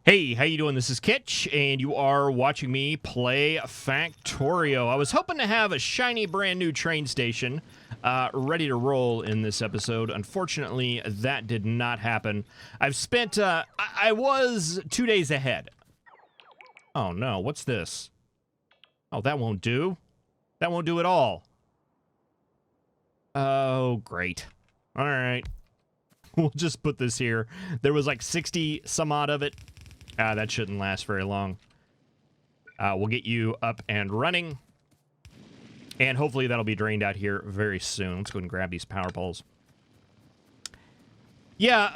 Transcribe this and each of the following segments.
Hey, how you doing? This is Kitch, and you are watching me play Factorio. I was hoping to have a shiny brand new train station ready to roll in this episode. Unfortunately, that did not happen. I've spent, I was 2 days ahead. Oh no, what's this? Oh, that won't do. That won't do at all. Oh, great. All right. We'll just put this here. There was like 60 some odd of it. That shouldn't last very long. We'll get you up and running. And hopefully that'll be drained out here very soon. Let's go ahead and grab these power poles. Yeah,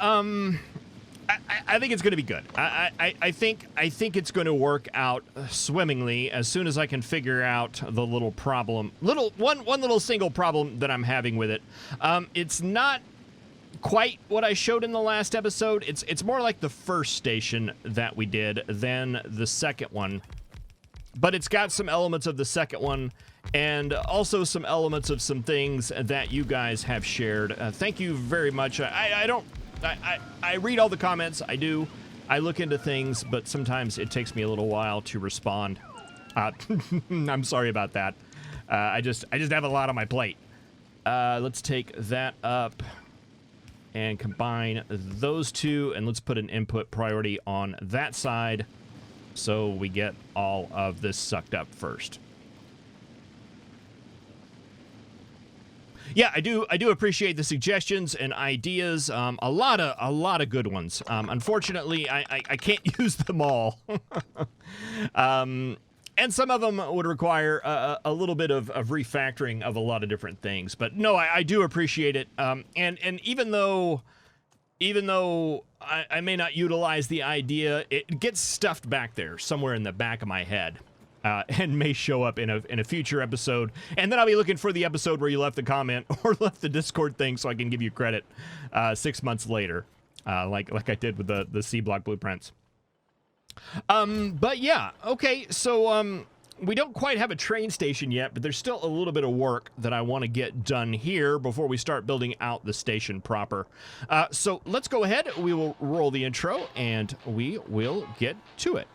I think it's going to be good. I think it's going to work out swimmingly as soon as I can figure out the little problem. One little single problem that I'm having with it. It's not quite what I showed in the last episode. It's more like the first station that we did than the second one. But it's got some elements of the second one and also some elements of some things that you guys have shared. Thank you very much. I read all the comments. I do. I look into things, but sometimes it takes me a little while to respond. I'm sorry about that. I just have a lot on my plate. Let's take that up and combine those two, and let's put an input priority on that side so we get all of this sucked up first. Yeah, I do appreciate the suggestions and ideas. A lot of good ones. Unfortunately, I can't use them all. And some of them would require a little bit of refactoring of a lot of different things. But no, I do appreciate it. And even though I may not utilize the idea, it gets stuffed back there somewhere in the back of my head. And may show up in a future episode. And then I'll be looking for the episode where you left the comment or left the Discord thing so I can give you credit 6 months later, like I did with the C block blueprints. But yeah, okay, so we don't quite have a train station yet, but there's still a little bit of work that I want to get done here before we start building out the station proper. So let's go ahead, we will roll the intro, and we will get to it.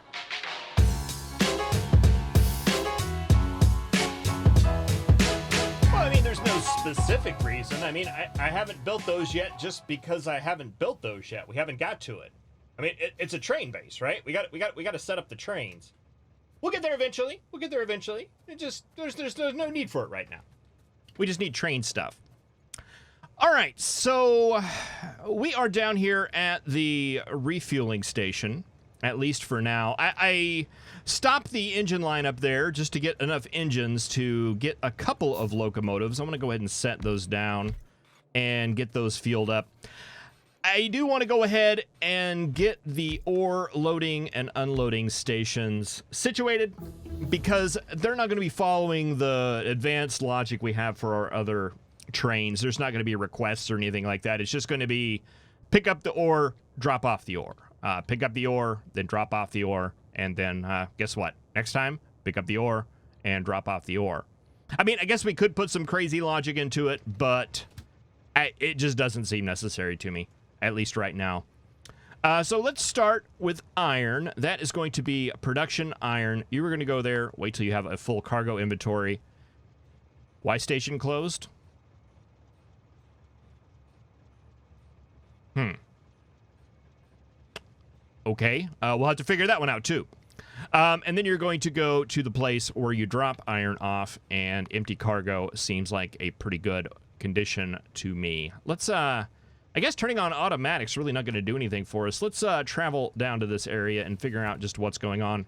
Well, I mean, there's no specific reason. I mean, I haven't built those yet just because I haven't built those yet. We haven't got to it. I mean, it's a train base, right? We got to set up the trains. We'll get there eventually. It just there's no need for it right now. We just need train stuff. All right, so we are down here at the refueling station, at least for now. I stopped the engine line up there just to get enough engines to get a couple of locomotives. I'm going to go ahead and set those down and get those fueled up. I do want to go ahead and get the ore loading and unloading stations situated because they're not going to be following the advanced logic we have for our other trains. There's not going to be requests or anything like that. It's just going to be pick up the ore, drop off the ore. Pick up the ore, then drop off the ore, and then guess what? Next time, pick up the ore and drop off the ore. I mean, I guess we could put some crazy logic into it, but it just doesn't seem necessary to me. At least right now. So let's start with iron. That is going to be production iron. You were going to go there. Wait till you have a full cargo inventory. Why station closed? Okay. We'll have to figure that one out too. And then you're going to go to the place where you drop iron off, and empty cargo seems like a pretty good condition to me. Let's I guess turning on automatic's really not going to do anything for us. Let's travel down to this area and figure out just what's going on.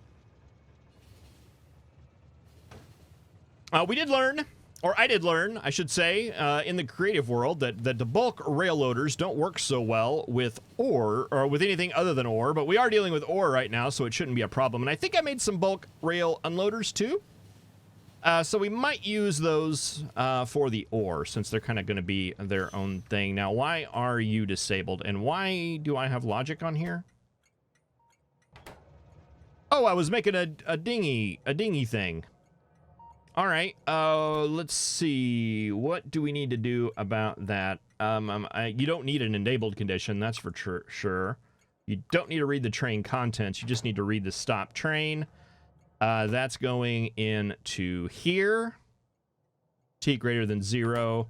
We did learn, or I did learn, I should say, in the creative world that the bulk rail loaders don't work so well with ore, or with anything other than ore, but we are dealing with ore right now, so it shouldn't be a problem. And I think I made some bulk rail unloaders too. So we might use those for the ore, since they're kind of going to be their own thing. Now, why are you disabled? And why do I have logic on here? Oh, I was making a dinghy thing. All right, let's see. What do we need to do about that? You don't need an enabled condition, that's for sure. You don't need to read the train contents. You just need to read the stop train. That's going into here. T greater than 0.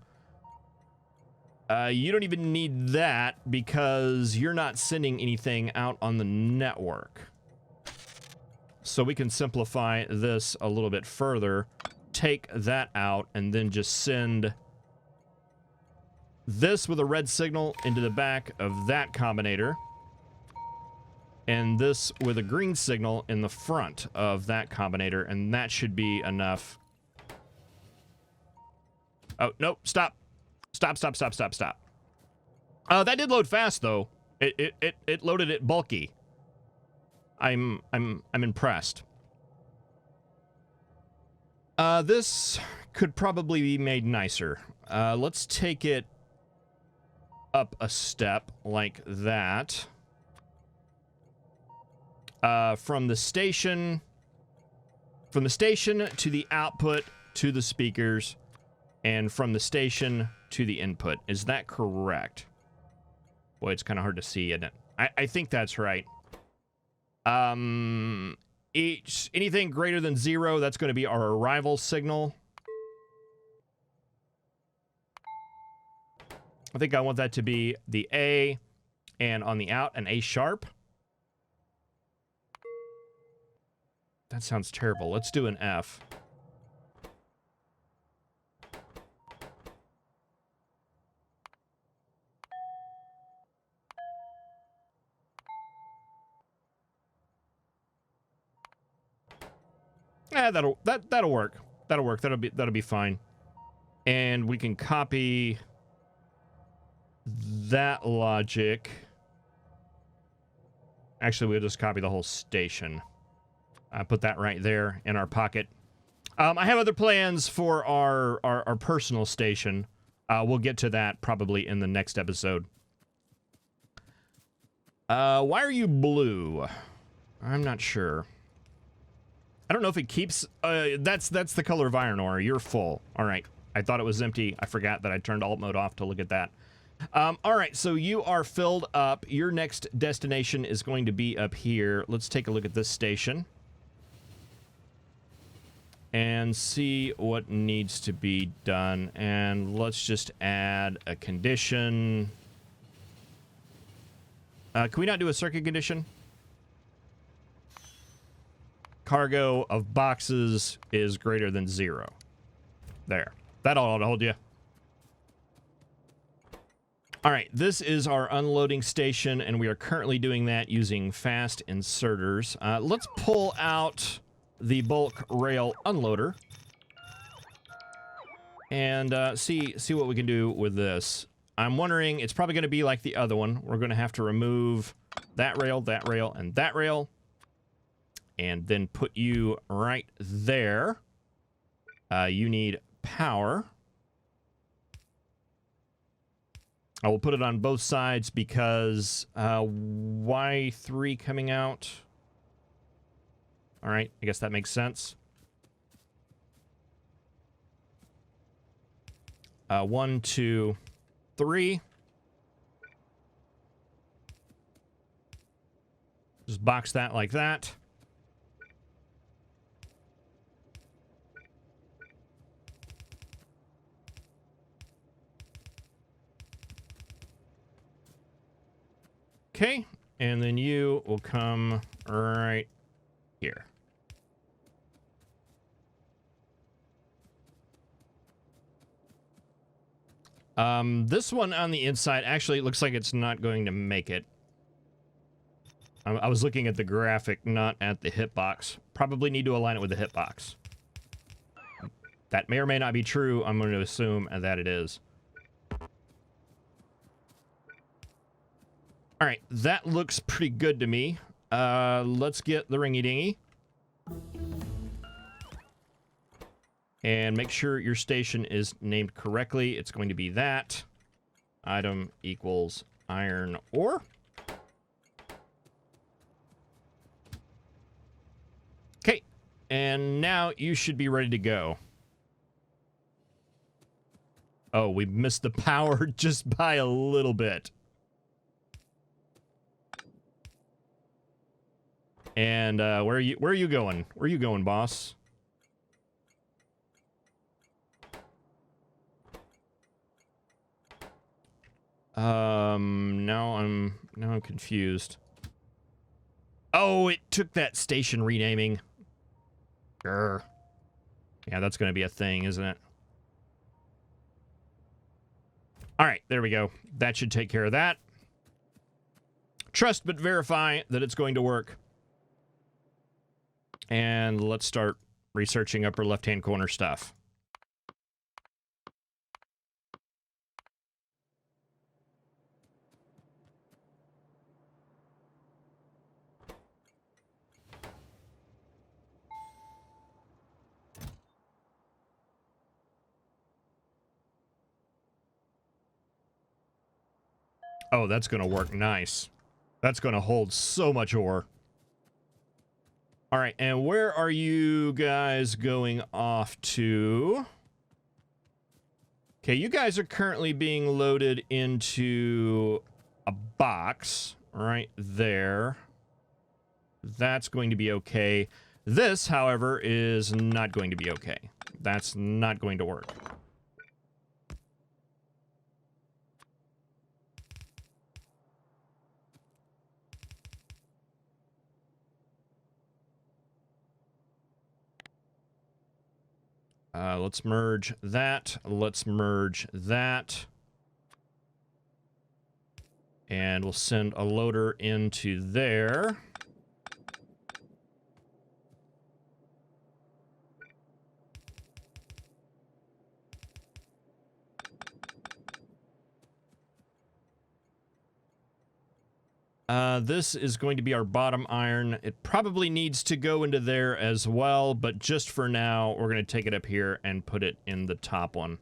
You don't even need that because you're not sending anything out on the network. So we can simplify this a little bit further. Take that out and then just send this with a red signal into the back of that combinator. And this with a green signal in the front of that combinator. And that should be enough. Oh, nope. Stop. Stop. That did load fast, though. It loaded it bulky. I'm impressed. This could probably be made nicer. Let's take it up a step like that. From the station to the output to the speakers, and from the station to the input. Is that correct? Boy, it's kind of hard to see, isn't it? I think that's right. Anything greater than 0, that's going to be our arrival signal. I think I want that to be the A, and on the out, an A sharp. That sounds terrible. Let's do an F. That'll work. That'll work. That'll be fine. And we can copy that logic. Actually, we'll just copy the whole station. Put that right there in our pocket. I have other plans for our personal station. We'll get to that probably in the next episode. Why are you blue? I'm not sure. I don't know if it keeps... that's the color of iron ore. You're full. All right. I thought it was empty. I forgot that I turned alt mode off to look at that. All right. So you are filled up. Your next destination is going to be up here. Let's take a look at this station. And see what needs to be done. And let's just add a condition. Can we not do a circuit condition? Cargo of boxes is greater than 0. There. That ought to hold you. All right, this is our unloading station, and we are currently doing that using fast inserters. Let's pull out the bulk rail unloader and see what we can do with this. I'm wondering, it's probably going to be like the other one. We're going to have to remove that rail, and that rail. And then put you right there. You need power. I will put it on both sides because Y3 coming out. All right, I guess that makes sense. 1, 2, 3. Just box that like that. Okay, and then you will come right here. This one on the inside actually looks like it's not going to make it. I was looking at the graphic, not at the hitbox. Probably need to align it with the hitbox. That may or may not be true. I'm going to assume that it is. All right, that looks pretty good to me. Let's get the ringy-dingy. And make sure your station is named correctly. It's going to be that. Item equals iron ore. Okay, and now you should be ready to go. Oh, we missed the power just by a little bit. And where are you going? Where are you going, boss? Now I'm confused. Oh, it took that station renaming. Grr. Yeah, that's going to be a thing, isn't it? All right, there we go. That should take care of that. Trust but verify that it's going to work. And let's start researching upper left-hand corner stuff. Oh, that's going to work nice. That's going to hold so much ore. All right, and where are you guys going off to? Okay, you guys are currently being loaded into a box right there. That's going to be okay. This, however, is not going to be okay. That's not going to work. Let's merge that. Let's merge that. And we'll send a loader into there. This is going to be our bottom iron. It probably needs to go into there as well, but just for now, we're going to take it up here and put it in the top one.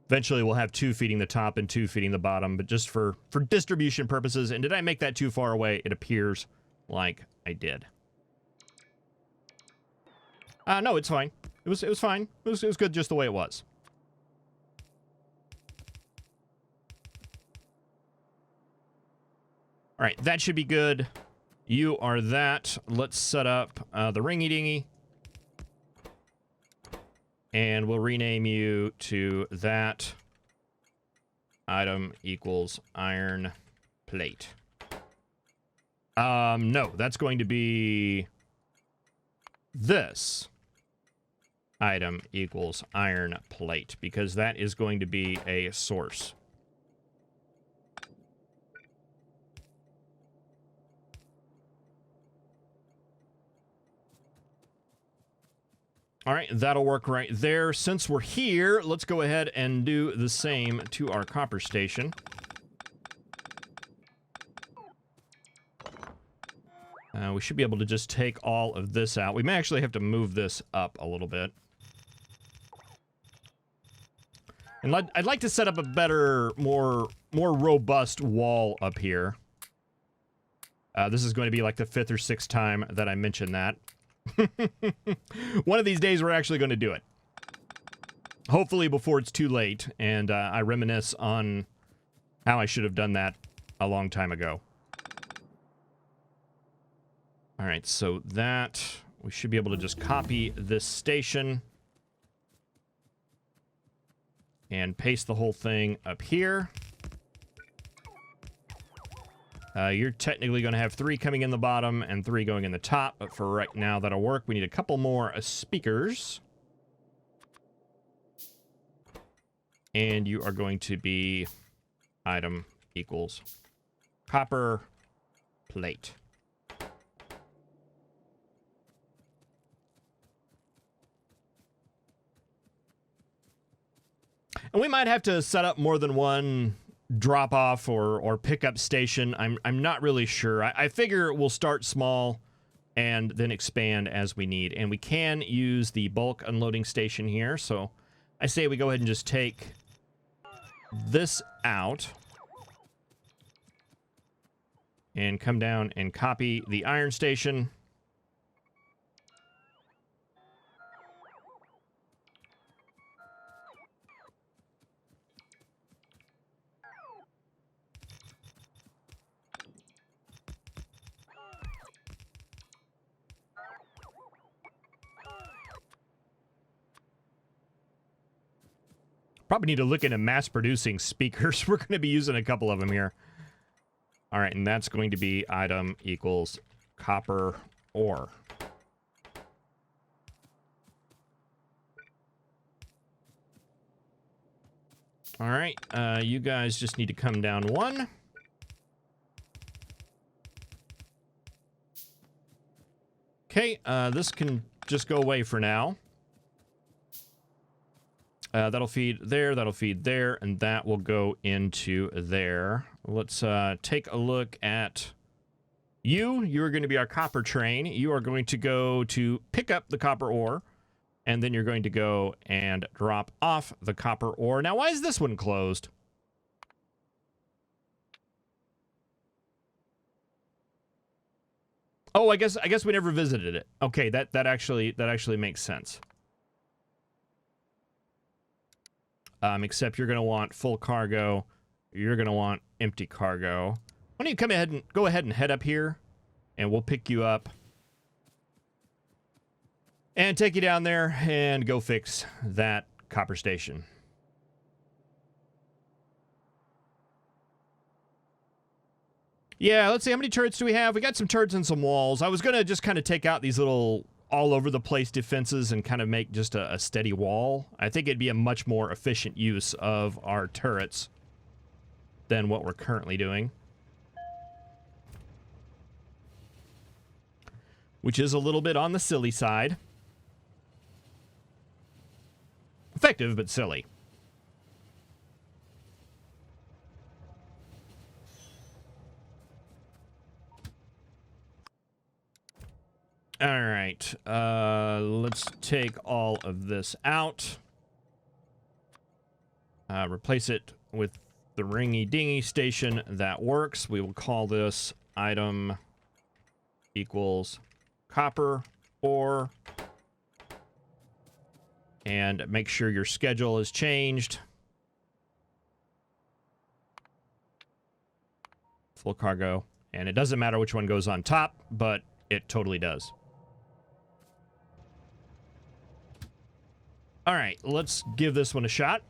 Eventually, we'll have 2 feeding the top and 2 feeding the bottom, but just for distribution purposes. And did I make that too far away? It appears like I did. No, it's fine. It was fine. It was good just the way it was. All right, that should be good. You are that. Let's set up the ringy-dingy. And we'll rename you to that. Item equals iron plate. No, that's going to be this. Item equals iron plate, because that is going to be a source. All right, that'll work right there. Since we're here, let's go ahead and do the same to our copper station. We should be able to just take all of this out. We may actually have to move this up a little bit. And I'd like to set up a better, more robust wall up here. This is going to be like the 5th or 6th time that I mentioned that. One of these days, we're actually going to do it. Hopefully before it's too late, and I reminisce on how I should have done that a long time ago. All right, so that... we should be able to just copy this station and paste the whole thing up here. You're technically going to have 3 coming in the bottom and 3 going in the top, but for right now, that'll work. We need a couple more speakers. And you are going to be item equals copper plate. And we might have to set up more than one drop off or pickup station. I'm not really sure. I figure we'll start small and then expand as we need. And we can use the bulk unloading station here. So I say we go ahead and just take this out and come down and copy the iron station. Probably need to look into mass producing speakers. We're going to be using a couple of them here. All right, and that's going to be item equals copper ore. All right, you guys just need to come down one. Okay, this can just go away for now. That'll feed there, and that will go into there. Let's take a look at you. You're going to be our copper train. You are going to go to pick up the copper ore, and then you're going to go and drop off the copper ore. Now, why is this one closed? Oh, I guess we never visited it. Okay, that actually makes sense. Except you're going to want full cargo. You're going to want empty cargo. Why don't you go ahead and head up here, and we'll pick you up and take you down there and go fix that copper station. Yeah, let's see. How many turrets do we have? We got some turrets and some walls. I was going to just kind of take out these little all over the place defenses and kind of make just a steady wall. I think it'd be a much more efficient use of our turrets than what we're currently doing. Which is a little bit on the silly side. Effective, but silly. All right, let's take all of this out. Replace it with the ringy-dingy station that works. We will call this item equals copper ore. And make sure your schedule is changed. Full cargo. And it doesn't matter which one goes on top, but it totally does. All right, let's give this one a shot.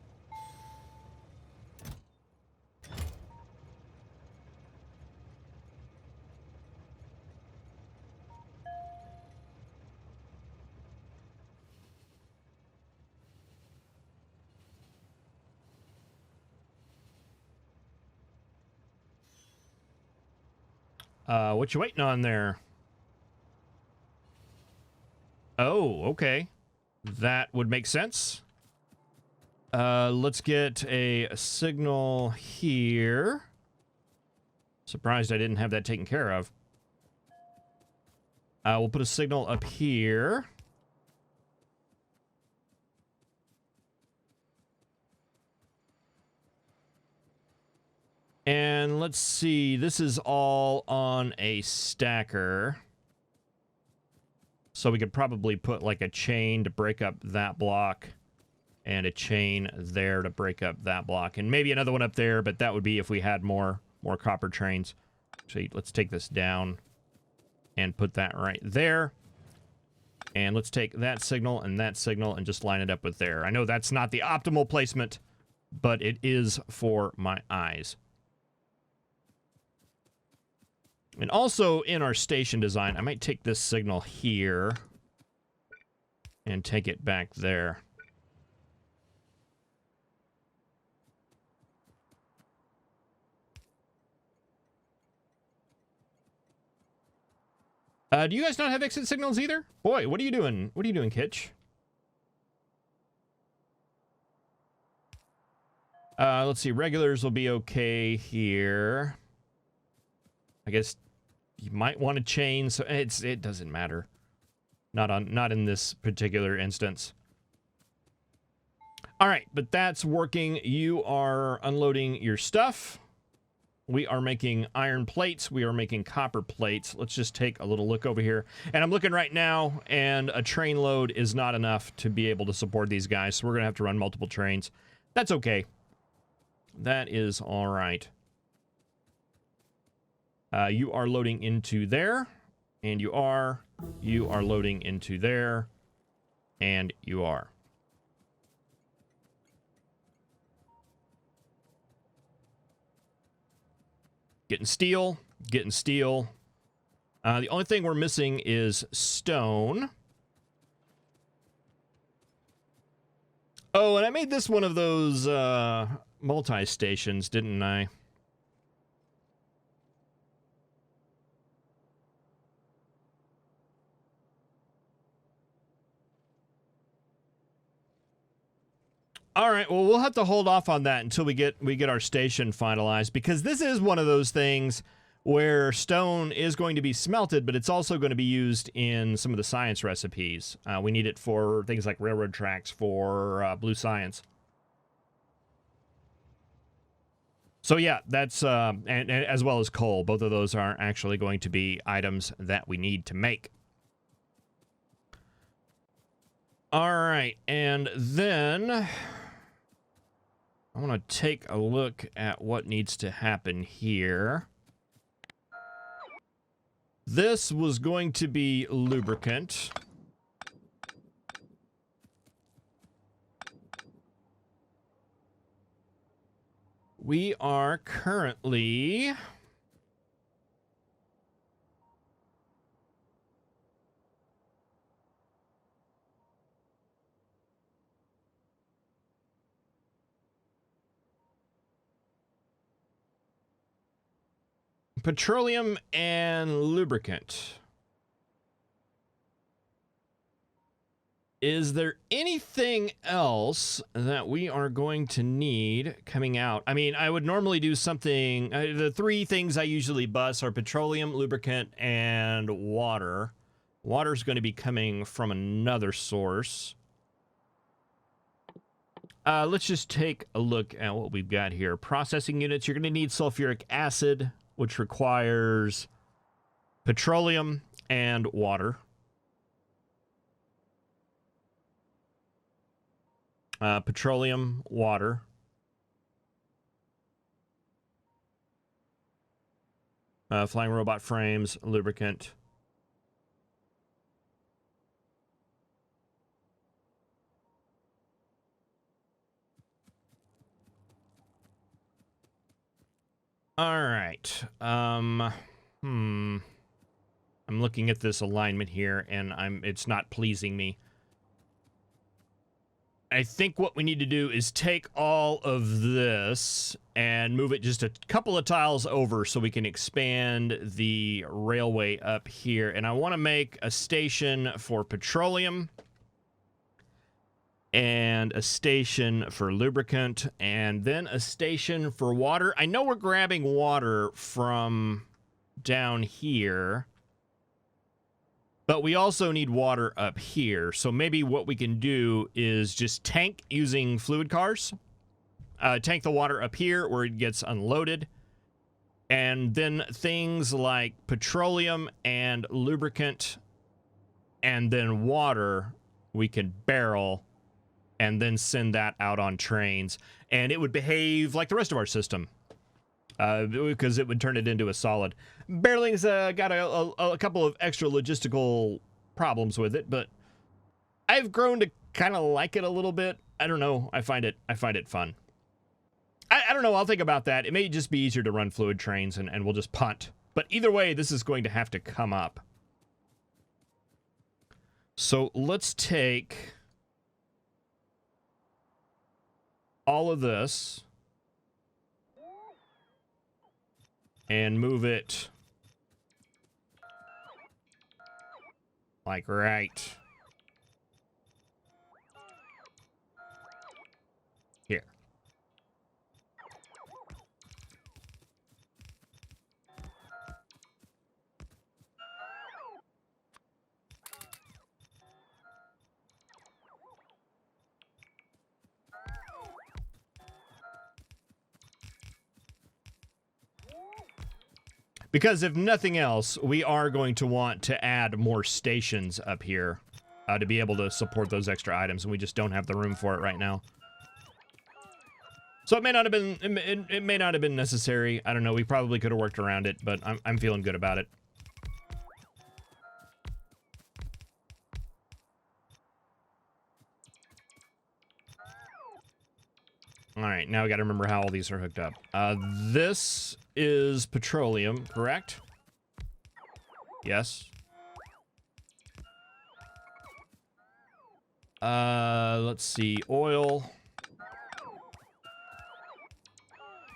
What you waiting on there? Oh, okay. That would make sense. Let's get a signal here. Surprised I didn't have that taken care of. We'll put a signal up here. And let's see, this is all on a stacker. So we could probably put like a chain to break up that block and a chain there to break up that block. And maybe another one up there, but that would be if we had more copper trains. So let's take this down and put that right there. And let's take that signal and just line it up with there. I know that's not the optimal placement, but it is for my eyes. And also in our station design, I might take this signal here and take it back there. Do you guys not have exit signals either? Boy, what are you doing? What are you doing, Kitch? Let's see. Regulars will be okay here. I guess you might want to chain, so it doesn't matter. Not in this particular instance. All right, but that's working. You are unloading your stuff. We are making iron plates. We are making copper plates. Let's just take a little look over here. And I'm looking right now, and a train load is not enough to be able to support these guys, so we're going to have to run multiple trains. That's okay. That is all right. You are loading into there, and you are loading into there, and you are. Getting steel. Getting steel. The only thing we're missing is stone. Oh, and I made this one of those multi-stations, didn't I? All right, well, we'll have to hold off on that until we get our station finalized, because this is one of those things where stone is going to be smelted, but it's also going to be used in some of the science recipes. We need it for things like railroad tracks for blue science. So yeah, that's and as well as coal. Both of those are actually going to be items that we need to make. All right, and then I want to take a look at what needs to happen here. This was going to be lubricant. We are currently... petroleum and lubricant. Is there anything else that we are going to need coming out? I mean, I would normally do something... the three things I usually bus are petroleum, lubricant, and water. Water's going to be coming from another source. Let's just take a look at what we've got here. Processing units, you're going to need sulfuric acid, which requires petroleum and water. Petroleum, water. Flying robot frames, lubricant. All right. I'm looking at this alignment here, and it's not pleasing me. I think what we need to do is take all of this and move it just a couple of tiles over so we can expand the railway up here. And I want to make a station for petroleum and a station for lubricant and then a station for water. I know we're grabbing water from down here, but we also need water up here. So maybe what we can do is just tank using fluid cars. Tank the water up here where it gets unloaded. And then things like petroleum and lubricant and then water we can barrel and then send that out on trains. And it would behave like the rest of our system. Because it would turn it into a solid. Barreling's got a couple of extra logistical problems with it, but I've grown to kind of like it a little bit. I don't know. I find it fun. I don't know. I'll think about that. It may just be easier to run fluid trains, and we'll just punt. But either way, this is going to have to come up. So let's take all of this and move it like right here. Because if nothing else, we are going to want to add more stations up here to be able to support those extra items, and we just don't have the room for it right now. So it may not have been it may not have been necessary. I don't know. We probably could have worked around it, but I'm feeling good about it. All right, now we got to remember how all these are hooked up. This is petroleum, correct? Yes. Let's see. Oil.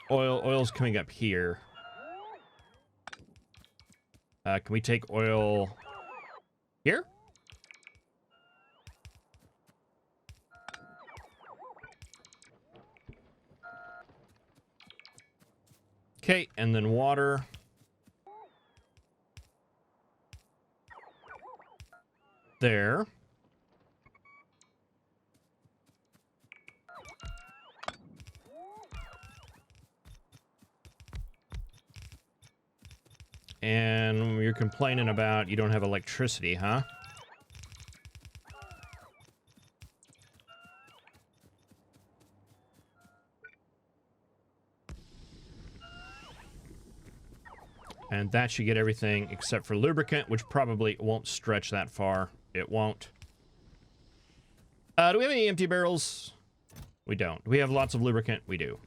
Oil's coming up here. Can we take oil here? Okay, and then water. There. And you're complaining about you don't have electricity, huh? And that should get everything except for lubricant, which probably won't stretch that far. It won't. Do we have any empty barrels? We don't. Do we have lots of lubricant? We do.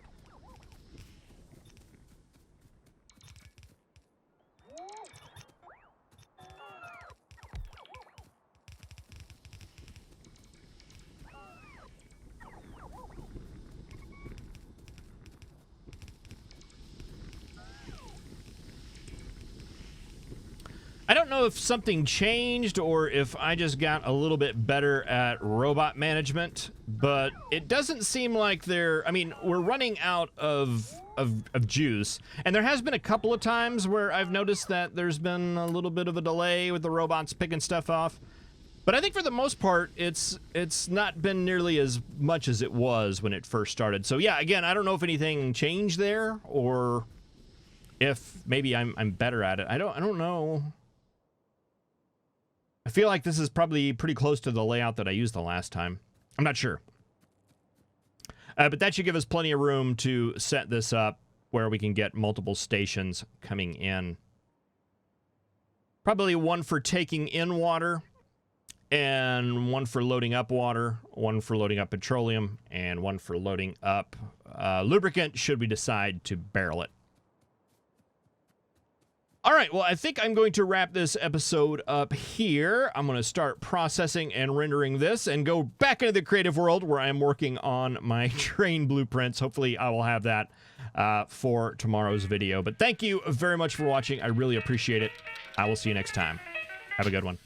I don't know if something changed or if I just got a little bit better at robot management, but it doesn't seem like they're... I mean, we're running out of juice, and there has been a couple of times where I've noticed that there's been a little bit of a delay with the robots picking stuff off. But I think for the most part, it's not been nearly as much as it was when it first started. So yeah, again, I don't know if anything changed there or if maybe I'm better at it. I don't know. I feel like this is probably pretty close to the layout that I used the last time. I'm not sure. But that should give us plenty of room to set this up where we can get multiple stations coming in. Probably one for taking in water, and one for loading up water, one for loading up petroleum, and one for loading up lubricant should we decide to barrel it. All right, well, I think I'm going to wrap this episode up here. I'm going to start processing and rendering this and go back into the creative world where I'm working on my train blueprints. Hopefully, I will have that for tomorrow's video. But thank you very much for watching. I really appreciate it. I will see you next time. Have a good one.